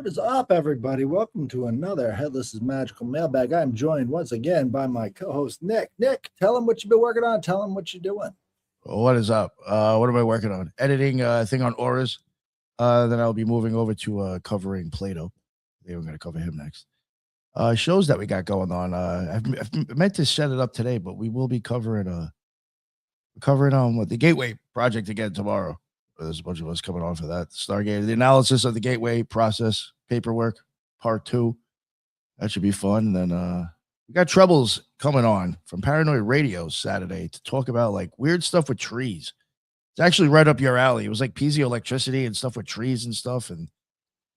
What is up, everybody? Welcome to another Headless is Magical Mailbag. I'm joined once again by my co-host, Nick. Nick, tell him what you've been working on. Tell him what you're doing. What is up? What am I working on? Editing a thing on auras. Then I'll be moving over to covering Plato. They were going to cover him next. Shows that we got going on. I've meant to set it up today, but we will be covering the Gateway project again tomorrow. There's a bunch of us coming on for that. Stargate, the analysis of the Gateway process, paperwork, part 2. That should be fun. And then we got Troubles coming on from Paranoid Radio Saturday to talk about like weird stuff with trees. It's actually right up your alley. It was like piezoelectricity and stuff with trees and stuff and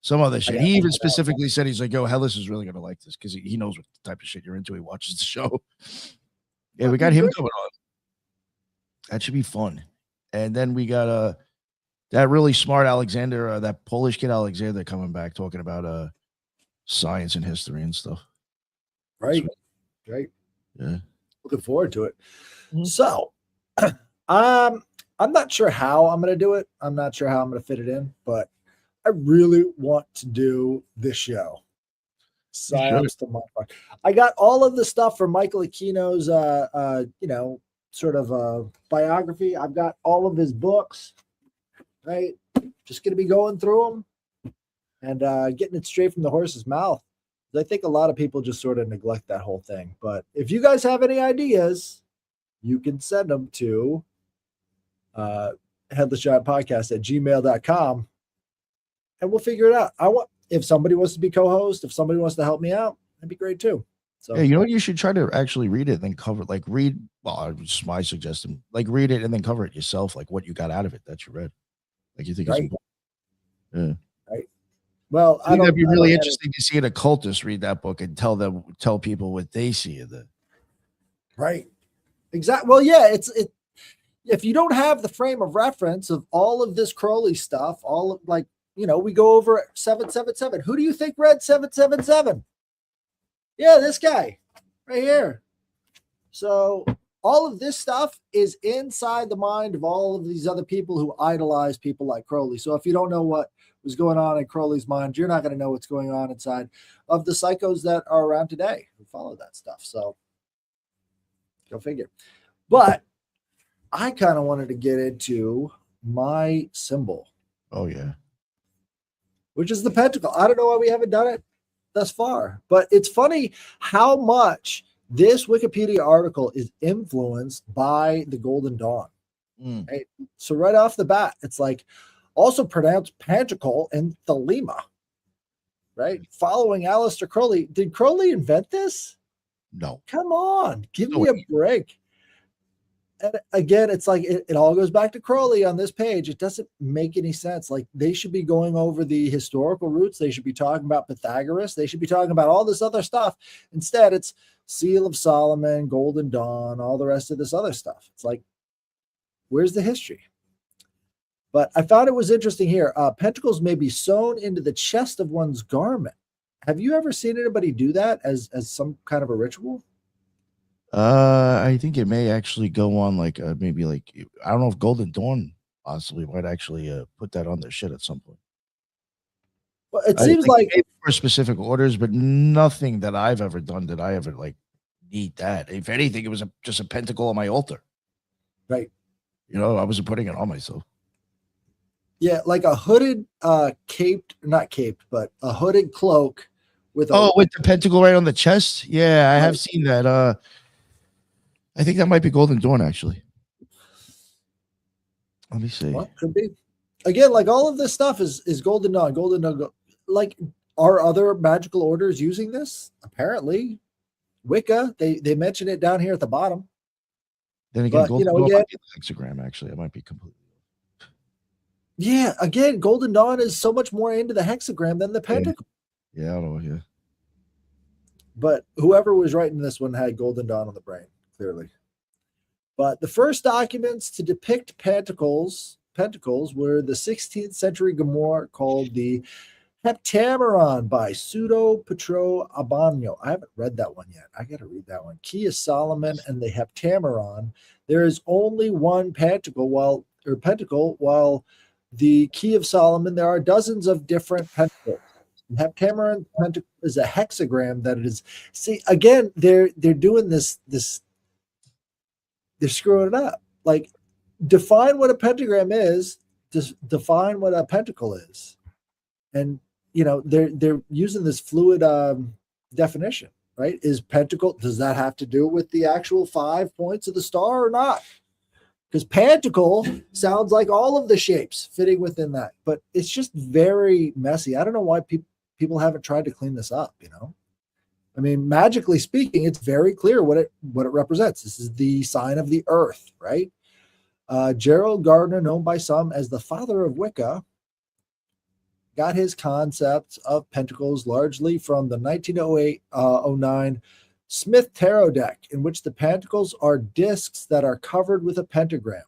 some other shit. He even specifically said, he's like, yo, Headless is really going to like this because he knows what type of shit you're into. He watches the show. Yeah, we got him coming on. That should be fun. And then we got that really smart Alexander, that Polish kid Alexander coming back talking about science and history and stuff. Right. Yeah. Looking forward to it. So, I'm not sure how I'm going to do it. I'm not sure how I'm going to fit it in, but I really want to do this show. Science to Mind. I got all of the stuff from Michael Aquino's, sort of biography. I've got all of his books, right? Just going to be going through them and getting it straight from the horse's mouth. I think a lot of people just sort of neglect that whole thing. But if you guys have any ideas, you can send them to headlessgiantpodcast@gmail.com and we'll figure it out. If somebody wants to be co-host, if somebody wants to help me out, that'd be great too. So yeah, you know what? You should try to actually read it and then cover it. Like it's my suggestion. Like read it and then cover it yourself, like what you got out of it that you read. Like you think it's important. Yeah. Right. Well, I think that'd be really interesting to see an occultist read that book and tell people what they see in it. Right. Exactly. Well, yeah, if you don't have the frame of reference of all of this Crowley stuff, all of we go over 777. Who do you think read 777? Yeah, this guy right here. So all of this stuff is inside the mind of all of these other people who idolize people like Crowley. So if you don't know what was going on in Crowley's mind, you're not going to know what's going on inside of the psychos that are around today who follow that stuff. So go figure. But I kind of wanted to get into my symbol. Oh, yeah. Which is the pentacle. I don't know why we haven't done it thus far, but it's funny how much this Wikipedia article is influenced by the Golden Dawn. Right? So right off the bat, it's like also pronounced Panticle and Thelema, right? Following Aleister Crowley. Did Crowley invent this? No. Come on, give me a break. And again, it's like it all goes back to Crowley on this page. It doesn't make any sense. Like they should be going over the historical roots. They should be talking about Pythagoras. They should be talking about all this other stuff. Instead, it's Seal of Solomon, Golden Dawn, all the rest of this other stuff. It's like, where's the history? But I found it was interesting here. Pentacles may be sewn into the chest of one's garment. Have you ever seen anybody do that as some kind of a ritual? I think it may actually go on like maybe like I don't know if Golden Dawn possibly might actually put that on their shit at some point. Well, it seems like for specific orders, but nothing that I've ever done did I ever like need that. If anything, it was just a pentacle on my altar. Right. You know, I wasn't putting it on myself. Yeah, like a hooded, not caped, but a hooded cloak with with the pentacle right on the chest. Yeah, I have seen that. I think that might be Golden Dawn, actually. Let me see. Well, could be. Again, like all of this stuff is Golden Dawn. Golden Dawn. Like, are other magical orders using this? Apparently, Wicca. They mention it down here at the bottom. Then again, Golden Dawn might be the hexagram. Actually, it might be completely. Yeah. Again, Golden Dawn is so much more into the hexagram than the pentacle. Yeah, I don't know. Yeah. But whoever was writing this one had Golden Dawn on the brain. Clearly. But the first documents to depict pentacles were the 16th century grimoire called the Heptameron by Pseudo Petro Abano. I haven't read that one yet. I got to read that one. Key of Solomon and the Heptameron. There is only one pentacle, while the Key of Solomon, there are dozens of different pentacles. Heptameron is a hexagram that it is. See, again, they're doing this. They're screwing it up. Like, define what a pentagram is. Just define what a pentacle is, and they're using this fluid definition, right? Is pentacle, does that have to do with the actual 5 points of the star or not? Because pentacle sounds like all of the shapes fitting within that, but it's just very messy. I don't know why people haven't tried to clean this up. I mean, magically speaking, it's very clear what it represents. This is the sign of the earth, right? Gerald Gardner, known by some as the father of Wicca, got his concept of pentacles largely from the 1908-09 Smith Tarot deck, in which the pentacles are discs that are covered with a pentagram.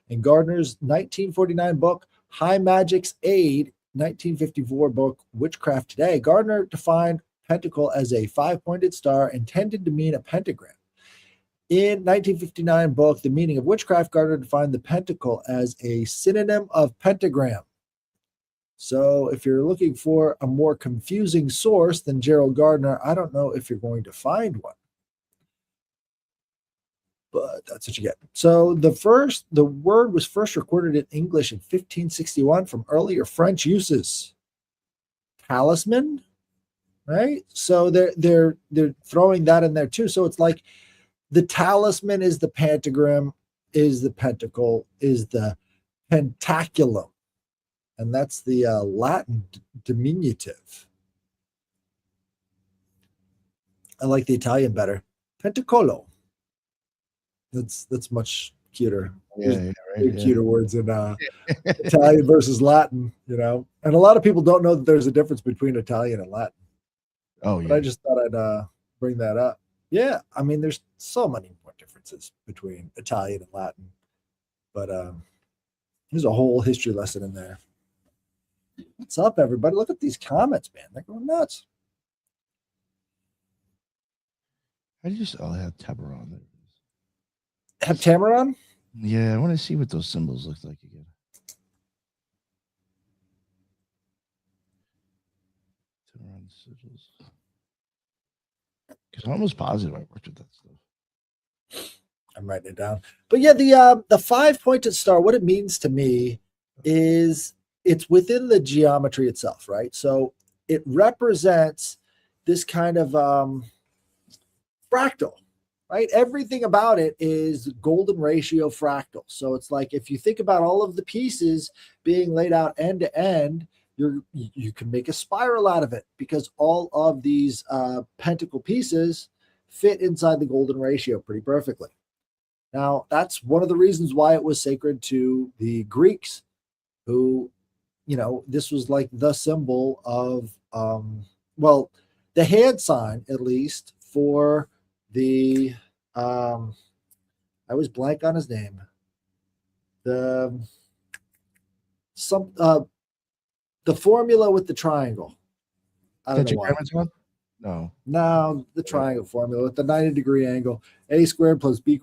In Gardner's 1949 book, High Magic's Aid, 1954 book, Witchcraft Today, Gardner defined pentacle as a 5-pointed star intended to mean a pentagram. In 1959 book, The Meaning of Witchcraft, Gardner defined the pentacle as a synonym of pentagram. So if you're looking for a more confusing source than Gerald Gardner, I don't know if you're going to find one. But that's what you get. So the word was first recorded in English in 1561 from earlier French uses. Talisman, right? So they're throwing that in there too. So it's like the talisman is the pentagram, is the pentacle, is the pentaculum. And that's the Latin diminutive. I like the Italian better. Pentacolo. That's much cuter. Yeah, cuter words in Italian versus Latin, And a lot of people don't know that there's a difference between Italian and Latin. Oh, yeah. But I just thought I'd bring that up. Yeah, I mean, there's so many more differences between Italian and Latin. But there's a whole history lesson in there. What's up, everybody? Look at these comments, man. They're going nuts. I just have Tabaron there. Have Tamaron? Yeah, I want to see what those symbols look like again. Tabaron sigils. Because I'm almost positive I worked with that stuff. I'm writing it down. But yeah, the 5-pointed star, what it means to me is it's within the geometry itself, right? So it represents this kind of fractal, right? Everything about it is golden ratio fractal. So it's like if you think about all of the pieces being laid out end to end, you can make a spiral out of it because all of these pentacle pieces fit inside the golden ratio pretty perfectly. Now, that's one of the reasons why it was sacred to the Greeks, who, this was like the symbol of, the hand sign, at least, for the, I was blank on his name. The formula with the triangle. I don't know why. No, the triangle formula with the 90-degree angle. A squared plus B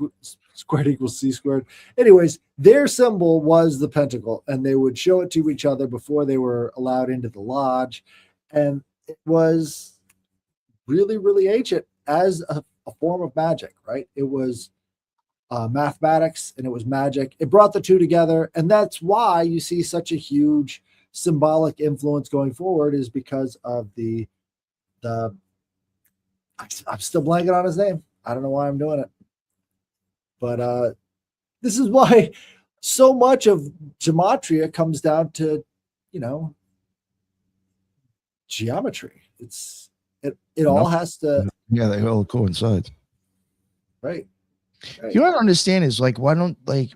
squared equals C squared. Anyways, their symbol was the pentacle, and they would show it to each other before they were allowed into the lodge. And it was really, really ancient as a form of magic, right? It was mathematics and it was magic. It brought the two together, and that's why you see such a huge symbolic influence going forward, is because of the I'm still blanking on his name. I don't know why I'm doing it. But this is why so much of gematria comes down to, geometry. It all has to. Yeah, they all coincide. Right. You don't understand is like, why don't the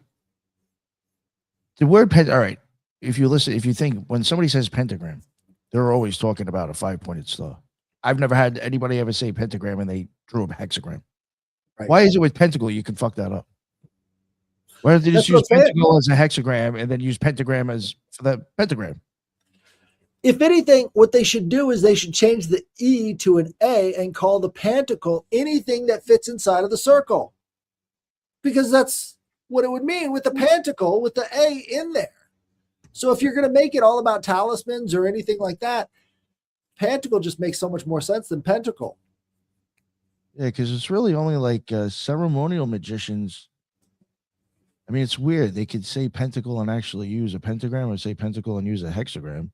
word all right. If you think when somebody says pentagram, they're always talking about a 5-pointed star. I've never had anybody ever say pentagram and they drew a hexagram. Right. Why is it with pentacle you can fuck that up? Why don't they just use pentacle as a hexagram and then use pentagram as for the pentagram? If anything, what they should do is they should change the E to an A and call the pentacle anything that fits inside of the circle. Because that's what it would mean with the pentacle with the A in there. So if you're going to make it all about talismans or anything like that, Pantacle just makes so much more sense than pentacle. Yeah, because it's really only like ceremonial magicians. I mean, it's weird. They could say pentacle and actually use a pentagram, or say pentacle and use a hexagram.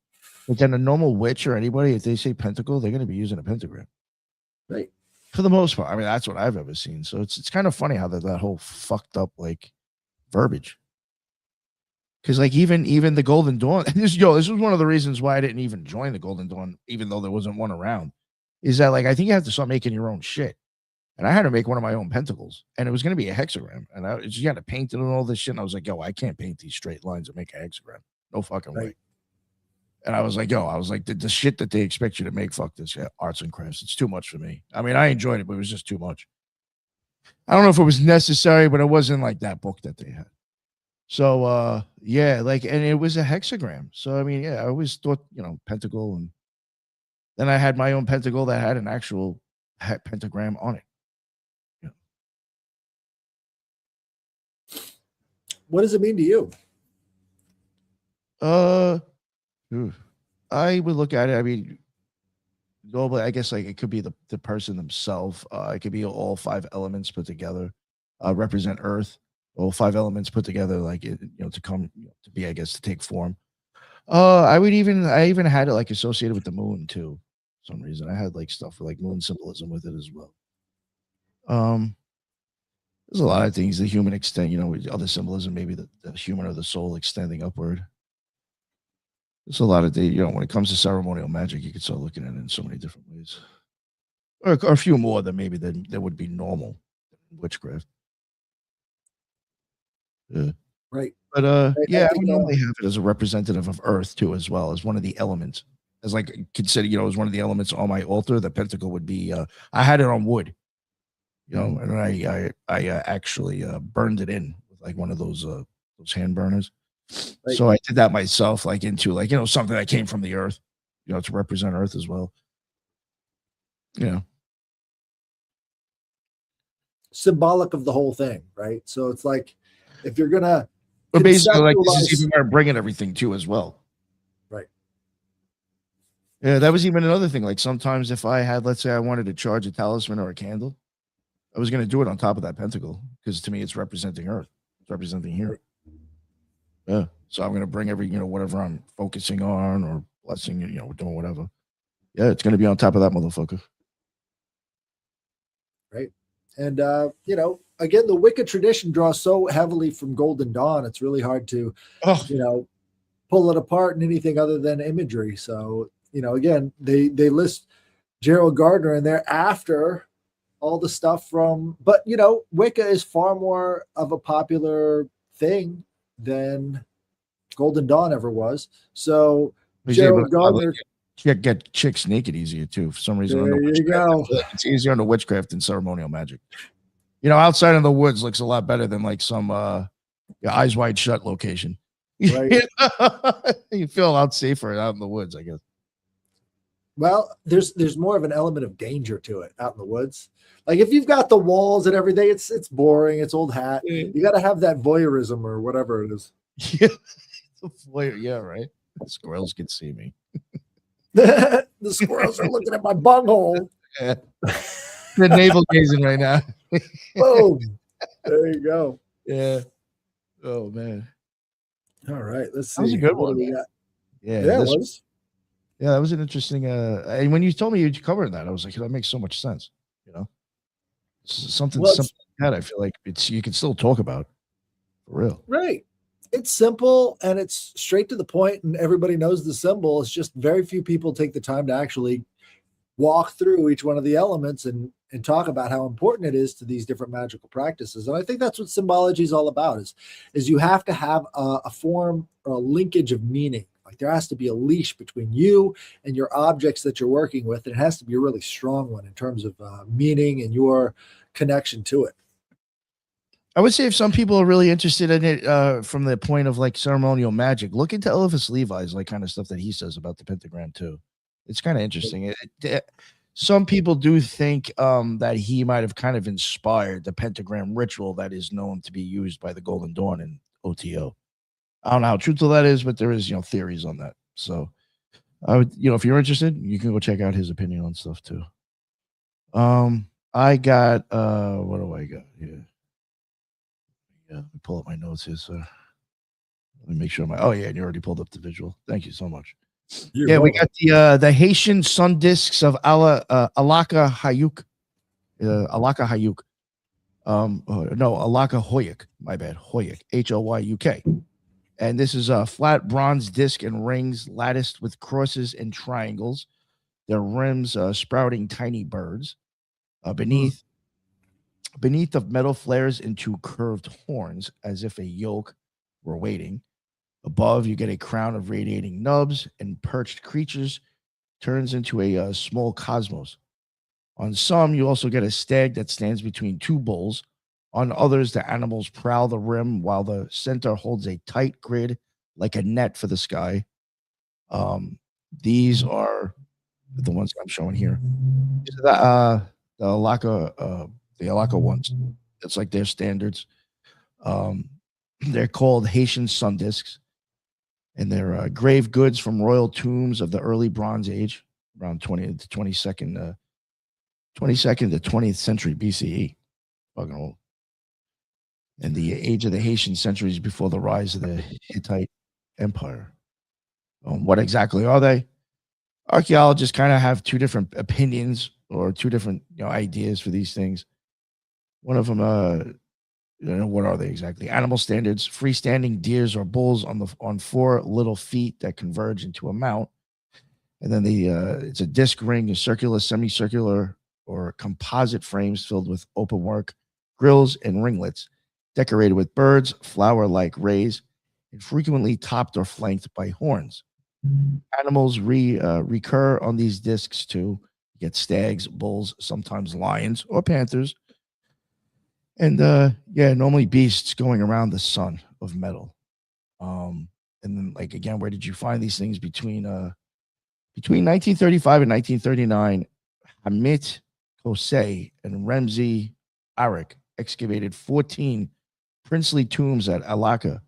But then a normal witch or anybody, if they say pentacle, they're going to be using a pentagram. Right. For the most part. I mean, that's what I've ever seen. So it's kind of funny how that whole fucked up like verbiage. Because like even the Golden Dawn, this was one of the reasons why I didn't even join the Golden Dawn, even though there wasn't one around. Is that like I think you have to start making your own shit. And I had to make one of my own pentacles, and it was going to be a hexagram, and you had to paint it and all this shit. And I was like, yo, I can't paint these straight lines and make a hexagram. No fucking way. And I was like, the shit that they expect you to make, fuck this arts and crafts. It's too much for me. I mean, I enjoyed it, but it was just too much. I don't know if it was necessary, but it wasn't like that book that they had. So, yeah, like, and it was a hexagram. So, I mean, yeah, I always thought, pentacle. And then I had my own pentacle that had an actual pentagram on it. What does it mean to you? I would look at it. I mean, normally, I guess like it could be the person themselves. It could be all 5 elements put together, represent Earth. All 5 elements put together, like to come to be, I guess, to take form. I even had it like associated with the moon too. For some reason, I had like stuff for like moon symbolism with it as well. There's a lot of things. The human extend, other symbolism, maybe the human or the soul extending upward. There's a lot of when it comes to ceremonial magic, you can start looking at it in so many different ways, or a few more than maybe that would be normal witchcraft. Yeah. Right. But yeah, I would normally have it as a representative of Earth too, as well as one of the elements. As like consider, as one of the elements on my altar. The pentacle would be. I had it on wood. And I actually burned it in with like one of those hand burners. Right. So I did that myself, like into like something that came from the earth, to represent Earth as well. Symbolic of the whole thing, right? So it's like if you're gonna, but basically, like this is even where I'm bringing everything to as well. Right. Yeah, that was even another thing. Like sometimes if I had, let's say, I wanted to charge a talisman or a candle. I was going to do it on top of that pentacle because to me, it's representing Earth. It's representing here. Yeah. So I'm going to bring every, whatever I'm focusing on or blessing, doing whatever. Yeah. It's going to be on top of that motherfucker. Right. And, again, the Wicca tradition draws so heavily from Golden Dawn. It's really hard to, pull it apart in anything other than imagery. So, again, they list Gerald Gardner in there after all the stuff from, but Wicca is far more of a popular thing than Golden Dawn ever was. So Gerald Gardner get chicks naked easier too for some reason. There you go. It's easier on the witchcraft than ceremonial magic. Outside in the woods looks a lot better than like some eyes wide shut location. Right. You feel a lot safer out in the woods, I guess. Well, there's more of an element of danger to it out in the woods. Like if you've got the walls and everything, it's boring. It's old hat. You got to have that voyeurism or whatever it is. Yeah, yeah, right. The squirrels can see me. The squirrels are looking at my bunghole. Yeah. They're navel gazing right now. Boom. There you go. Yeah. Oh man. All right. Let's see. That was a good one. Yeah, it was. Yeah, that was an interesting. And when you told me you'd cover that, I was like, that makes so much sense. Something like that. I feel like you can still talk about for real. Right. It's simple and it's straight to the point, and everybody knows the symbol. It's just very few people take the time to actually walk through each one of the elements and talk about how important it is to these different magical practices. And I think that's what symbology is all about. Is you have to have a form or a linkage of meaning. Like there has to be a leash between you and your objects that you're working with. And it has to be a really strong one in terms of meaning and your connection to it. I would say if some people are really interested in it from the point of like ceremonial magic, look into Elvis Levi's like kind of stuff that he says about the pentagram too. It's kind of interesting. Some people do think that he might have kind of inspired the pentagram ritual that is known to be used by the Golden Dawn and OTO. I don't know how truthful that is, but there is, theories on that. So, I would, if you're interested, you can go check out his opinion on stuff too. I got what do I got here? Yeah, let me pull up my notes here, so let me make sure oh yeah, and you already pulled up the visual. Thank you so much. You're We welcome. got the Haitian sun discs of Alaka Hayuk. Alaka Hayuk. No, Alaka Hoyuk. My bad. Hoyuk. Hoyuk. And this is a flat bronze disc and rings latticed with crosses and triangles. Their rims sprouting tiny birds. Beneath the metal flares into curved horns as if a yoke were waiting. Above, you get a crown of radiating nubs, and perched creatures turns into a small cosmos. On some, you also get a stag that stands between two bulls. On others, the animals prowl the rim while the center holds a tight grid like a net for the sky. These are the ones I'm showing here. These are the Alaka ones. It's like their standards. They're called Haitian sun discs, and they're grave goods from royal tombs of the early Bronze Age, around 22nd to 20th century BCE. Fucking old. And the age of the Haitian centuries before the rise of the Hittite Empire. What exactly are they? Archaeologists kind of have two different opinions or two different ideas for these things. One of them, what are they exactly? Animal standards: freestanding deers or bulls on four little feet that converge into a mount. And then it's a disc ring, a circular, semicircular, or composite frames filled with open work grills and ringlets, decorated with birds, flower-like rays, and frequently topped or flanked by horns. Animals recur on these discs too. You get stags, bulls, sometimes lions or panthers. And normally beasts going around the sun of metal. And then again, where did you find these things between 1935 and 1939? Hamit Kosei and Ramsey Arik excavated 14 princely tombs at Alaka,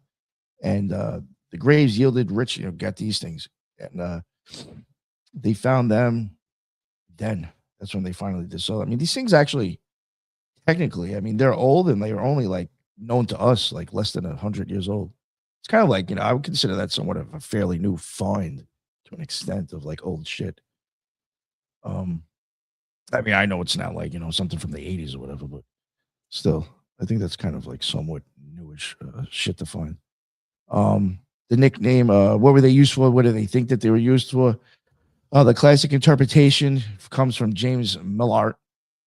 and the graves yielded rich, got these things. And they found them then. That's when they finally did. So, I mean, these things actually, technically, I mean, they're old and they are only known to us less than 100 years old. It's kind of I would consider that somewhat of a fairly new find to an extent of old shit. I mean, I know it's not something from the 80s or whatever, but still, I think that's kind of somewhat newish shit to find. The nickname, what were they used for? What do they think that they were used for? The classic interpretation comes from James Millart.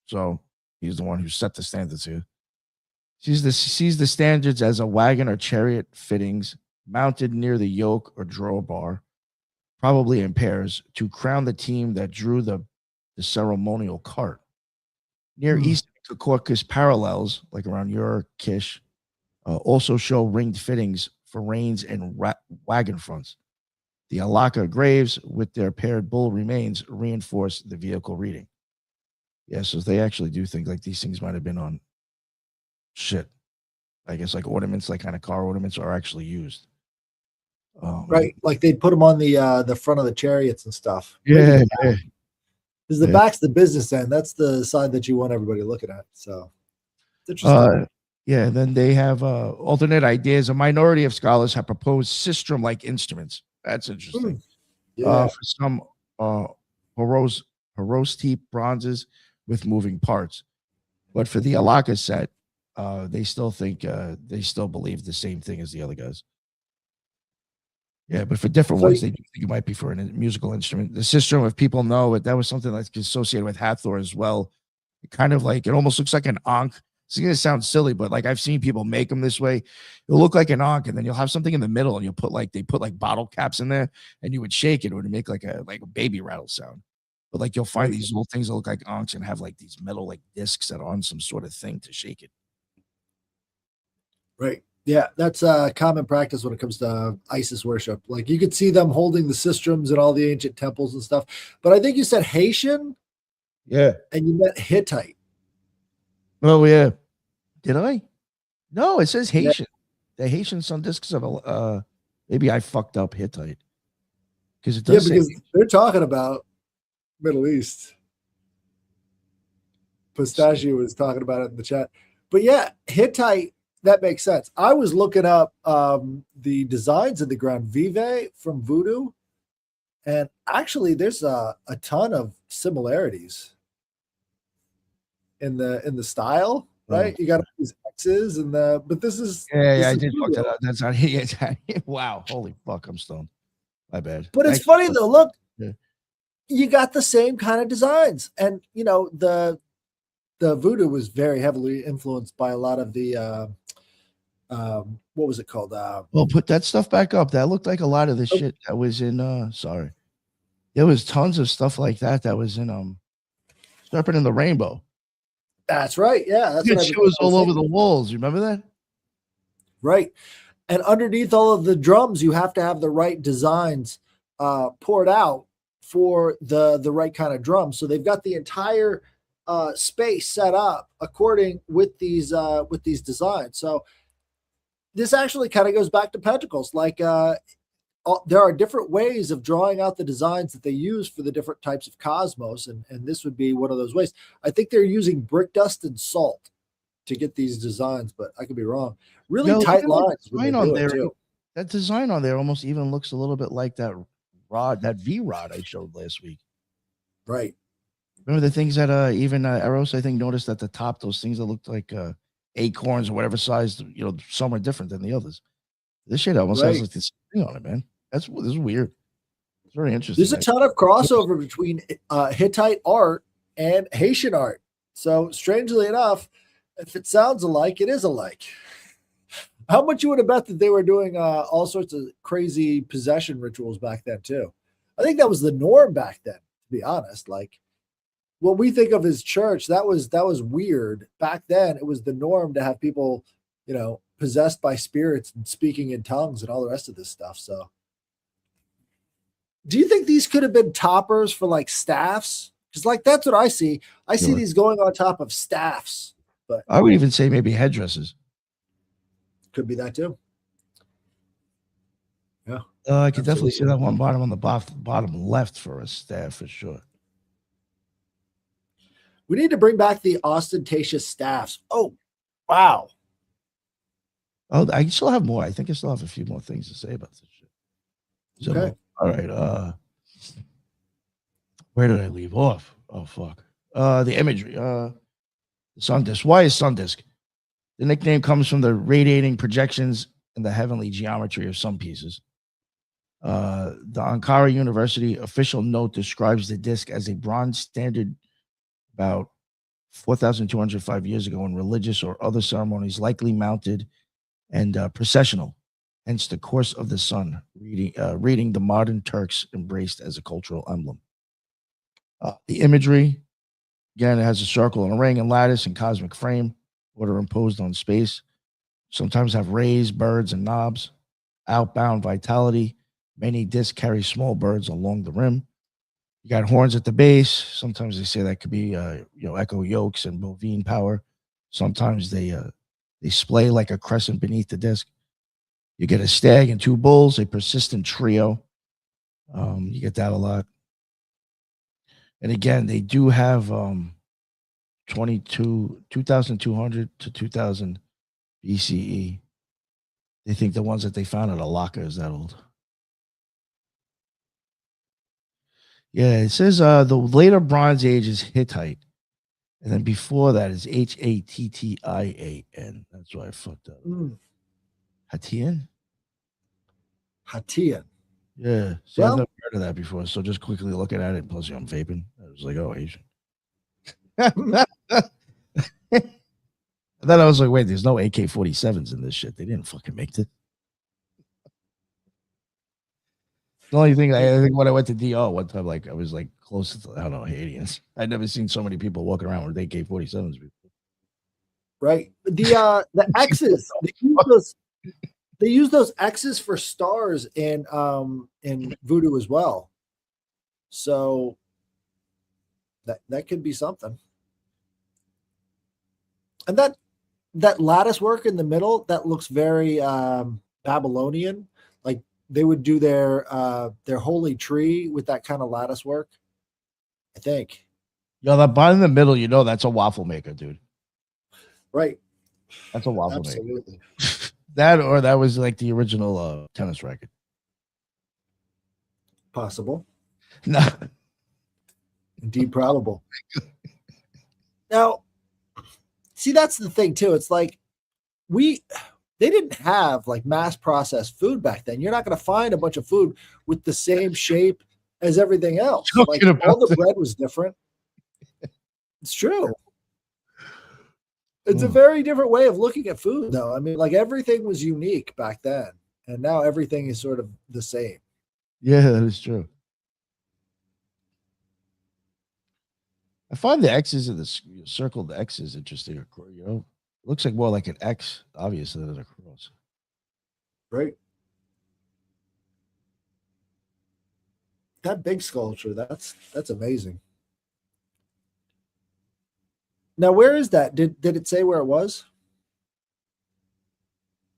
So he's the one who set the standards here. Sees the standards as a wagon or chariot fittings mounted near the yoke or drawbar, probably in pairs, to crown the team that drew the ceremonial cart. Near East Caucasus parallels, like around Ur-Kish, also show ringed fittings for reins and wagon fronts. The Alaka graves with their paired bull remains reinforce the vehicle reading. Yeah, so they actually do think these things might have been on shit. I guess ornaments, kind of car ornaments are actually used. Right, they'd put them on the front of the chariots and stuff. Yeah, because the back's the business end. That's the side that you want everybody looking at. So it's interesting. Yeah, and then they have alternate ideas. A minority of scholars have proposed sistrum-like instruments. That's interesting. Yeah. For some Horosti bronzes with moving parts. But for the Alaka set, they still think they still believe the same thing as the other guys. Yeah, but for different ones, they do think it might be for a musical instrument. The sistrum, if people know it, that was something that's associated with Hathor as well. It kind of it almost looks like an ankh. It's going to sound silly, but I've seen people make them this way. It'll look like an ankh, and then you'll have something in the middle, and you'll put they put bottle caps in there, and you would shake it, it would make a baby rattle sound. But you'll find these little things that look like ankhs and have these metal discs that are on some sort of thing to shake it. Right. Yeah, that's a common practice when it comes to Isis worship. You could see them holding the sistrums in all the ancient temples and stuff. But I think you said Haitian. Yeah. And you meant Hittite. Oh, yeah. Did I? No, it says Haitian. Yeah. The Haitian sun discs of maybe I fucked up Hittite. because it Yeah, does say because they're talking about Middle East. Pistachio was talking about it in the chat. But yeah, Hittite, that makes sense. I was looking up the designs of the ground Vive from Voodoo, and actually there's a ton of similarities in the style, right? You got these X's and but this is I is did fuck Voodoo. that up. That's not it. Wow, holy fuck, I'm stoned. My bad. But it's Thank you. funny though. Look, Yeah. you got the same kind of designs, and the Voodoo was very heavily influenced by a lot of the what was it called? Well, put that stuff back up. That looked like a lot of the shit that was in sorry. There was tons of stuff like that was in Serpent in the Rainbow. That's right. Yeah, that's That what shit was all over thinking. the walls. You remember that? Right. And underneath all of the drums, you have to have the right designs poured out for the right kind of drum. So they've got the entire space set up according with these designs. So this actually kind of goes back to Pentacles. Like there are different ways of drawing out the designs that they use for the different types of cosmos, and this would be one of those ways. I think they're using brick dust and salt to get these designs, but I could be wrong. Really tight lines when they do it too. That design on there almost even looks a little bit like that rod, that V rod I showed last week. Right. Remember the things that even Eros, I think, noticed at the top, those things that looked like acorns or whatever size, some are different than the others. This shit almost has like this thing on it, man. This is weird. It's very interesting. There's a ton of crossover between Hittite art and Haitian art. So strangely enough, if it sounds alike, it is alike. How much you would have bet that they were doing all sorts of crazy possession rituals back then too? I think that was the norm back then, to be honest. Like what we think of as church, that was weird. Back then, it was the norm to have people, possessed by spirits and speaking in tongues and all the rest of this stuff. So do you think these could have been toppers for like staffs? Because like that's what I see. I see these going on top of staffs. But I would even say maybe headdresses. Could be that too. Yeah. I could definitely see that one bottom on the bottom left for a staff for sure. We need to bring back the ostentatious staffs. Oh, wow. Oh, I still have more. I think I still have a few more things to say about this shit. So, okay. All right. Where did I leave off? Oh, fuck. The imagery. The sun disk. Why is sun disk? The nickname comes from the radiating projections in the heavenly geometry of some pieces. The Ankara University official note describes the disk as a bronze standard about 4,205 years ago in religious or other ceremonies, likely mounted and processional. Hence the course of the sun, reading the modern Turks embraced as a cultural emblem. The imagery, again, it has a circle and a ring and lattice and cosmic frame, order imposed on space. Sometimes have rays, birds, and knobs. Outbound vitality. Many discs carry small birds along the rim. You got horns at the base. Sometimes they say that could be, echo yolks and bovine power. Sometimes they splay like a crescent beneath the disc. You get a stag and two bulls, a persistent trio. You get that a lot. And again, they do have 2,200 to 2,000 BCE. They think the ones that they found at Alaka is that old. Yeah, it says the later Bronze Age is Hittite. And then before that is Hattian. That's why I fucked up. Hattian? Hattian. Yeah. See, I've never heard of that before. So just quickly looking at it. Plus, I'm vaping. I was like, oh, Asian. And then I was like, wait, there's no AK-47s in this shit. They didn't fucking make it. The only thing I think when I went to DR one time, like I was like close to, I don't know, Haitians. I'd never seen so many people walking around with AK-47s before. Right. The X's, they use those X's for stars in Voodoo as well. So that could be something. And that lattice work in the middle, that looks very Babylonian, like they would do their holy tree with that kind of lattice work. I think. Yo, that bottom in the middle, you know, that's a waffle maker, dude. Right. That's a waffle Absolutely. maker. That was like the original tennis racket. Possible. No. Indeed, probable. Now, see, that's the thing too. It's like they didn't have like mass processed food back then. You're not going to find a bunch of food with the same shape as everything else. Like all the bread was different. It's true. It's a very different way of looking at food, though. I mean, like everything was unique back then, and now everything is sort of the same. Yeah, that is true. I find the X's in the circled X's interesting. You know, it looks like more like an X, obviously, than a cross. Right. That big sculpture, that's amazing. Now, where is that? Did it say where it was?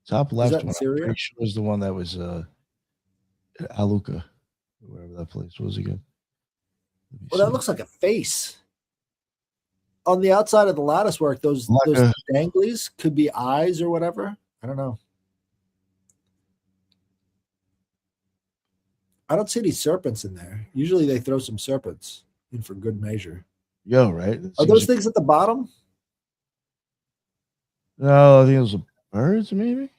Top left that in one, Syria? I'm pretty sure was the one that was Aluka, wherever that place was again. Well, that looks like a face. On the outside of the lattice work, those danglies could be eyes or whatever. I don't know. I don't see any serpents in there. Usually they throw some serpents in for good measure. Yo, right? Are those things at the bottom? No, I think those are birds, maybe.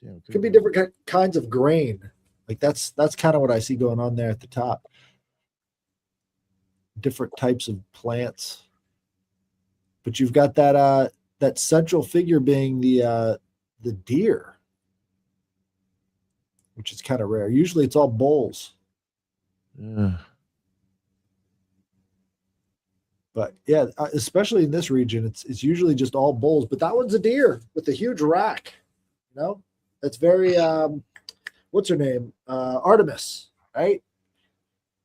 Damn, could be different kinds of grain. Like that's kind of what I see going on there at the top. Different types of plants. But you've got that central figure being the deer, which is kind of rare. Usually it's all bulls. Yeah. But yeah, especially in this region, it's usually just all bulls. But that one's a deer with a huge rack. You know, that's very what's her name? Artemis, right?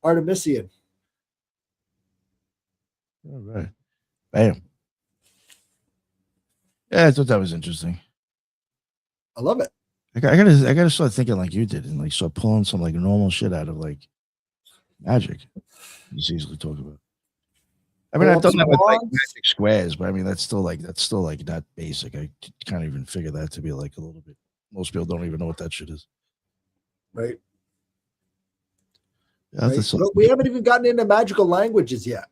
Artemisian. All right. Bam. Yeah, I thought that was interesting. I love it. I gotta start thinking like you did and like start pulling some like normal shit out of like magic. It's easily talk about. I mean, I've done that with like magic squares, but I mean that's still like not basic. I can't even figure that to be like a little bit. Most people don't even know what that shit is. Right. Yeah, right? But we haven't even gotten into magical languages yet.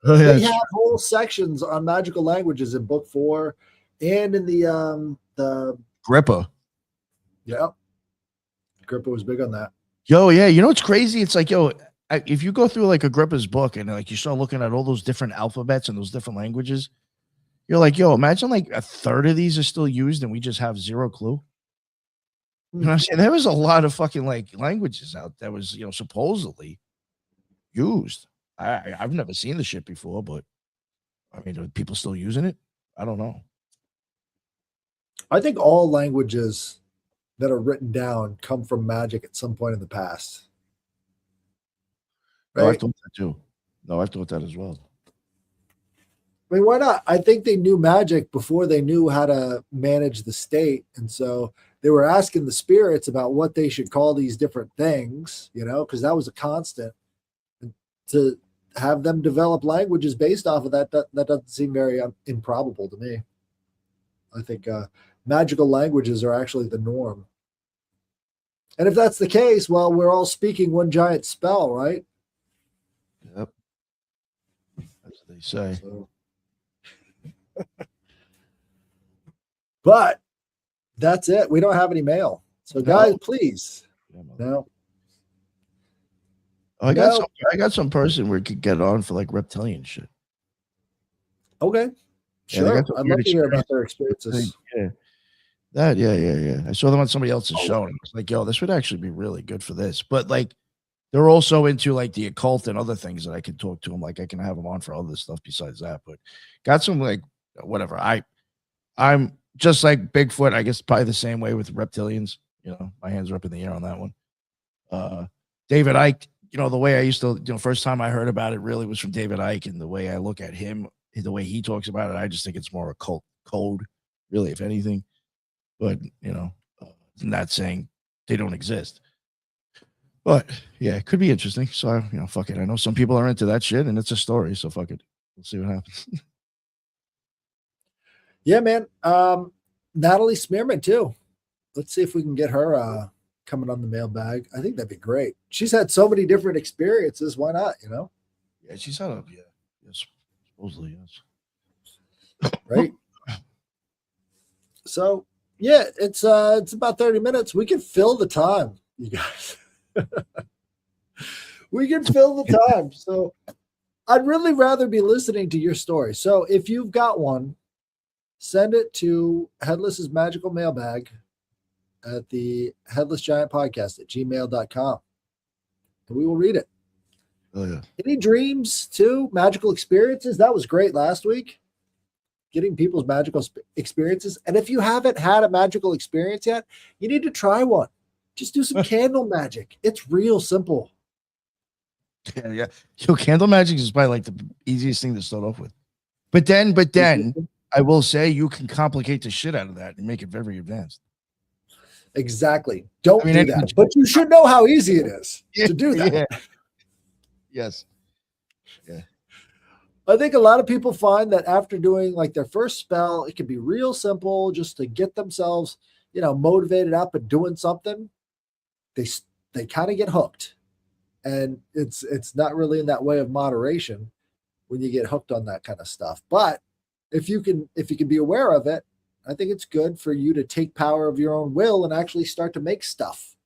Oh, yeah, they have whole sections on magical languages in book 4 and in the Grippa. Yeah. Grippa was big on that. Yo, yeah. You know what's crazy? It's like, yo, if you go through like Agrippa's book and like you start looking at all those different alphabets and those different languages, you're like, yo, imagine like a third of these are still used and we just have zero clue. You know what I'm saying? There was a lot of fucking like languages out that was, you know, supposedly used. I've never seen the shit before, but I mean, are people still using it? I don't know. I think all languages that are written down come from magic at some point in the past. Right? No, I thought that too. No, I thought that as well. I mean, why not? I think they knew magic before they knew how to manage the state. And so they were asking the spirits about what they should call these different things, you know, because that was a constant. And to have them develop languages based off of that doesn't seem very improbable to me. I think magical languages are actually the norm. And if that's the case, well, we're all speaking one giant spell, right? Yep. As they say. So. But that's it. We don't have any mail. So guys, please. No. Oh, I got some person where we could get on for like reptilian shit. Okay. Sure. I'd love to hear about their experiences. Yeah. Yeah. I saw them on somebody else's show and I was like, yo, this would actually be really good for this. But like they're also into like the occult and other things that I can talk to them. Like I can have them on for other stuff besides that. But got some like whatever. I'm just like Bigfoot, I guess probably the same way with reptilians. You know, my hands are up in the air on that one. David Icke, you know, the way I used to, you know, first time I heard about it really was from David Icke, and the way I look at him, the way he talks about it, I just think it's more occult code, really, if anything. But, you know, I'm not saying they don't exist. But yeah, it could be interesting. So fuck it. I know some people are into that shit, and it's a story. So fuck it. We'll see what happens. Yeah, man. Natalie Smearman too. Let's see if we can get her coming on the mailbag. I think that'd be great. She's had so many different experiences. Why not? Yeah, she's had yes, supposedly yes. Right. So yeah, it's about 30 minutes. We can fill the time, you guys. We can fill the time. So I'd really rather be listening to your story. So if you've got one, send it to Headless's Magical Mailbag at the Headless Giant Podcast at gmail.com. And we will read it. Oh, yeah. Any dreams too? Magical experiences? That was great last week. Getting people's magical experiences. And if you haven't had a magical experience yet, you need to try one. Just do some candle magic. It's real simple. Yeah. Candle magic is probably like the easiest thing to start off with. But then I will say you can complicate the shit out of that and make it very advanced. Exactly. Don't do that. But you should know how easy it is to do that. Yeah. Yes. Yeah. I think a lot of people find that after doing like their first spell, it can be real simple just to get themselves, motivated up and doing something. They kind of get hooked. And it's not really in that way of moderation when you get hooked on that kind of stuff. But if you can be aware of it, I think it's good for you to take power of your own will and actually start to make stuff,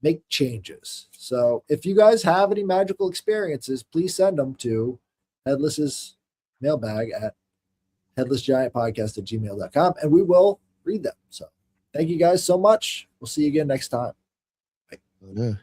make changes. So if you guys have any magical experiences, please send them to Headless's mailbag at headlessgiantpodcast@gmail.com, and we will read them. So thank you guys so much. We'll see you again next time. Yeah.